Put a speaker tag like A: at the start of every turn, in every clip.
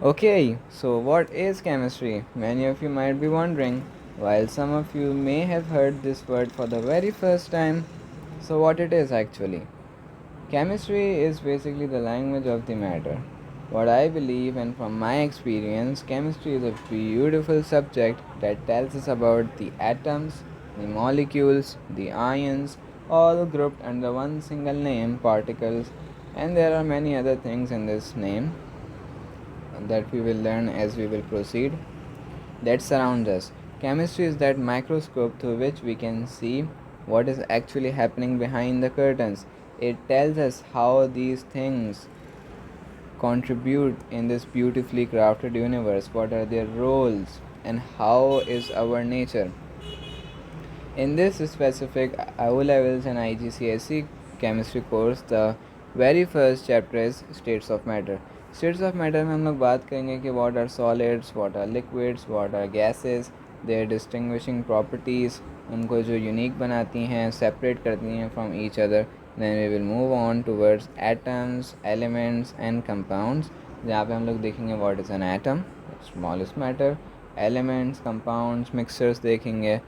A: Okay, so what is chemistry? Many of you might be wondering, while some of you may have heard this word for the very first time. So, what it is actually? Chemistry is basically the language of the matter. What I believe, and from my experience, chemistry is a beautiful subject that tells us about the atoms, the molecules, the ions, all grouped under one single name, particles, and there are many other things in this name that we will learn as we will proceed that surrounds us. Chemistry is that microscope through which we can see what is actually happening behind the curtains. It tells us how these things contribute in this beautifully crafted universe, what are their roles, and how is our nature. In this specific O levels and IGCSE chemistry course, the very first chapter is states of matter. States of matter में हम लोग बात करेंगे कि what are solids, what are liquids, what are gases, their distinguishing properties, उनको जो unique बनाती हैं, सेपरेट करती हैं from each other. Then we will move on towards atoms, elements and compounds, जहाँ पे हम लोग देखेंगे what is an atom, smallest matter, elements, compounds, mixtures देखेंगे,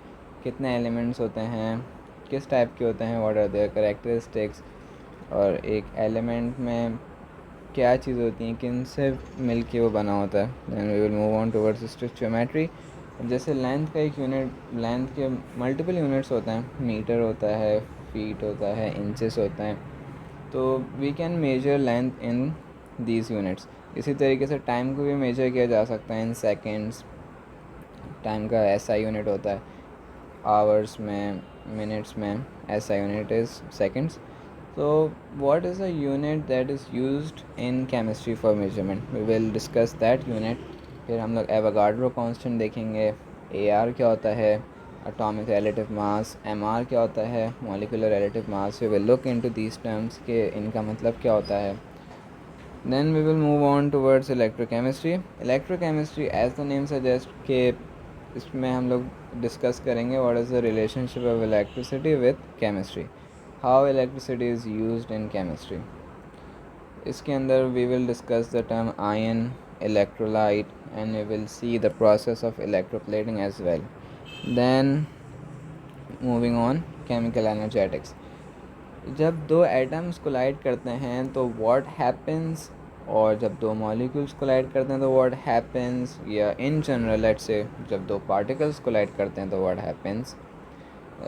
A: कितने एलिमेंट्स होते हैं, किस टाइप के होते हैं, व्हाट आर देयर करेक्टरिस्टिक्स, और एक एलिमेंट में क्या चीज़ होती हैं, किन से मिल के वो बना होता है. Then we will move on towards stoichiometry. जैसे लेंथ का एक यूनिट, लेंथ के मल्टीपल यूनिट्स होते हैं, मीटर होता है, फीट होता है, इंचेस होता है, तो we can measure length in these units. इसी तरीके से टाइम को भी मेजर किया जा सकता है इन सेकेंड्स. टाइम का ऐसा यूनिट होता है आवर्स में, मिनट्स में, ऐसा unit is seconds. So, what is a unit that is used in chemistry for measurement? We will discuss that unit. फिर हम लोग एवोगाड्रो कांस्टेंट देखेंगे, AR क्या होता है, एटॉमिक रिलेटिव मास, MR क्या होता है, molecular relative mass. We will look into these terms के इनका मतलब क्या होता है. Then we will move on towards electrochemistry. Electrochemistry as the name suggest के इसमें हम लोग डिस्कस करेंगे what is the relationship of electricity with chemistry, how electricity is used in chemistry. इसके अंदर we will discuss the term ion, electrolyte, and we will see the process of electroplating as well. Then moving on, chemical energetics. जब दो atoms collide करते हैं तो what happens, और जब दो मॉलिक्यूल्स कोलाइड करते हैं तो व्हाट हैपन्स, या इन जनरल लेट्स से जब दो पार्टिकल्स कोलाइड करते हैं तो what happens.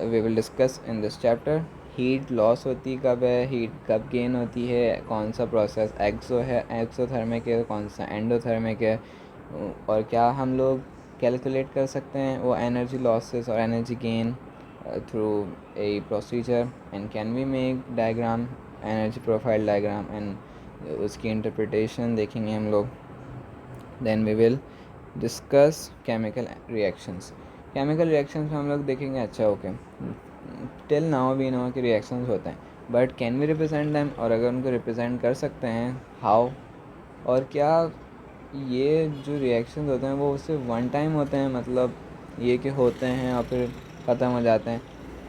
A: We will discuss in this chapter. Heat loss होती कब है, हीट कब गेन होती है, कौन सा प्रोसेस एक्सोथर्मिक है, कौन सा एंडोथर्मिक है, और क्या हम लोग कैलकुलेट कर सकते हैं वो एनर्जी लॉसेस और energy gain through a procedure, and can we make diagram, energy profile diagram, and उसकी इंटरप्रिटेशन देखेंगे हम लोग. Then we will discuss chemical reactions. Chemical reactions में हम लोग देखेंगे, अच्छा okay, till now we know कि रिएक्शंस होते हैं, but can we represent them, और अगर उनको रिप्रेजेंट कर सकते हैं हाउ, और क्या ये जो रिएक्शंस होते हैं वो सिर्फ वन टाइम होते हैं, मतलब ये कि होते हैं और फिर ख़त्म हो जाते हैं.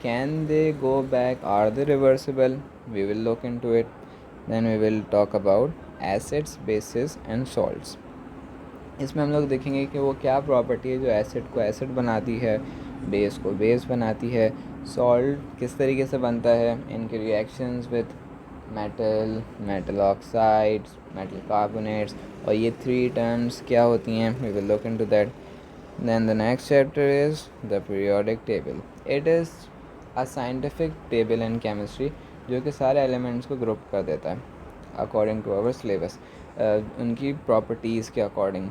A: Can they go back, are they reversible, we will look into it. Then we will talk about acids, bases and salts. इसमें हम लोग देखेंगे कि वो क्या प्रॉपर्टी है जो एसिड को एसिड बनाती है, बेस को बेस बनाती है, सॉल्ट किस तरीके से बनता है, इनके reactions with metal, metal oxides, metal carbonates, और ये थ्री टर्म्स क्या होती हैं. We will look into that. Then the next chapter is the periodic table. It is a scientific table in chemistry जो कि सारे एलिमेंट्स को ग्रुप कर देता है अकॉर्डिंग टू आवर सिलेबस, उनकी प्रॉपर्टीज़ के अकॉर्डिंग.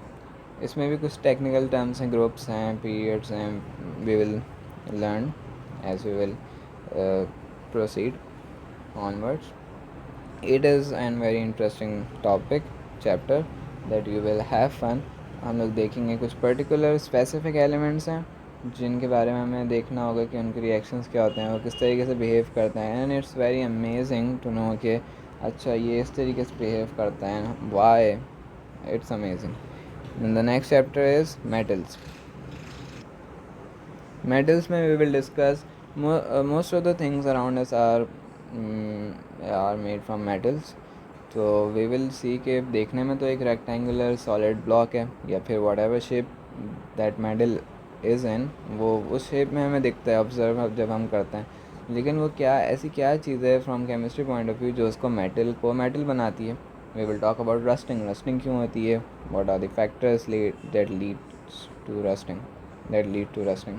A: इसमें भी कुछ टेक्निकल टर्म्स हैं, ग्रुप्स हैं, पीरियड्स हैं. We will learn as we will proceed onwards. It is an very interesting topic chapter that you will have fun. हम लोग देखेंगे कुछ पर्टिकुलर स्पेसिफिक एलिमेंट्स हैं जिनके बारे में हमें देखना होगा कि उनके रिएक्शंस क्या होते हैं, वो किस तरीके से बिहेव करते हैं. And it's very amazing to know कि अच्छा ये इस तरीके से बिहेव करता है, why, it's amazing. Then the next chapter is metals. Metals में we will discuss most of the things around us are made from metals. तो वी विल सी कि देखने में तो एक रेक्टेंगुलर सॉलिड ब्लॉक है या फिर what ever shape that metal is in, वो उस शेप में हमें दिखता है ऑब्जर्व जब हम करते हैं, लेकिन वो क्या ऐसी क्या चीज़ है from chemistry point of view जो उसको मेटल बनाती है. We will talk about rusting क्यों होती है, what are the factors that lead to rusting,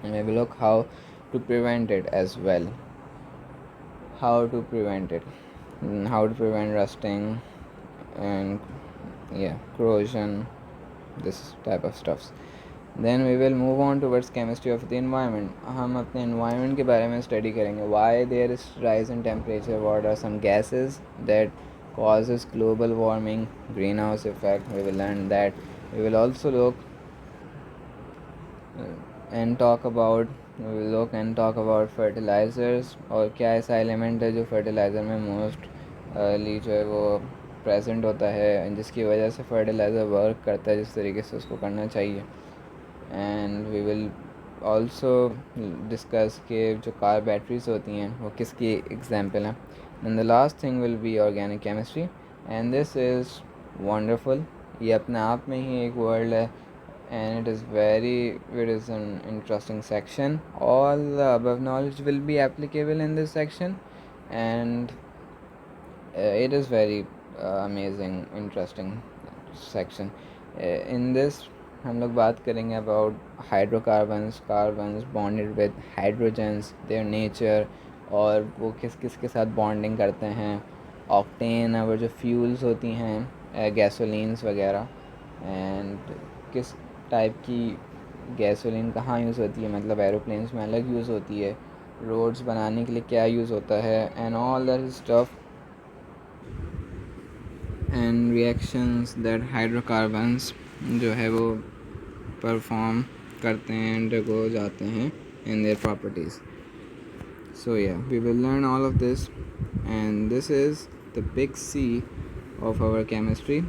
A: and we will look how to prevent it as well, how to prevent it, how to prevent rusting and corrosion, this type of stuffs. Then we will move on towards chemistry of the environment. हम अपने environment के बारे में study करेंगे. Why there is rise in temperature, what are some gases that causes global warming, greenhouse effect, we will learn that. We will also look and talk about fertilizers, और क्या ऐसा element है जो fertiliser में mostly जो है वो present होता है जिसकी वजह से फर्टिलाइज़र वर्क करता है जिस तरीके से उसको करना चाहिए. And we will also discuss के जो कार बैटरीज होती हैं वो किसकी एग्जाम्पल हैं. And the last thing will be organic chemistry, and this is wonderful. ये अपने आप में ही एक वर्ल्ड है, and it is an interesting section. All the above knowledge will be applicable in this section, and it is very amazing, interesting section. In this हम लोग बात करेंगे about carbons bonded with hydrogens, their nature, और वो किस किस के साथ बॉन्डिंग करते हैं, ऑक्टेन और जो फ्यूल्स होती हैं गैसोलीन्स वगैरह, एंड किस टाइप की गैसोलीन कहाँ यूज़ होती है, मतलब एरोप्लेन्स में अलग यूज़ होती है, रोड्स बनाने के लिए क्या यूज़ होता है, and all that stuff, and reactions that hydrocarbons जो है वो परफॉर्म करते हैं, अंडरगो जाते हैं in their properties. So yeah, we will learn all of this, and this is the big C of our chemistry.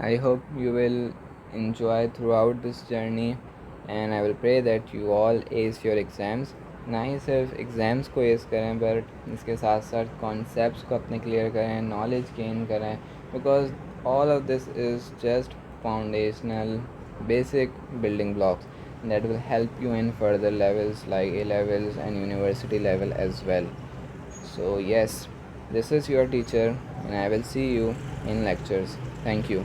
A: I hope you will enjoy throughout this journey, and I will pray that you all ace your exams. ना ही सिर्फ exams को S करें but इसके साथ साथ concepts को अपने clear करें, नॉलेज गेन करें, because all of this is just foundational basic building blocks that will help you in further levels like A levels and university level as well. So yes, this is your teacher and I will see you in lectures. Thank you.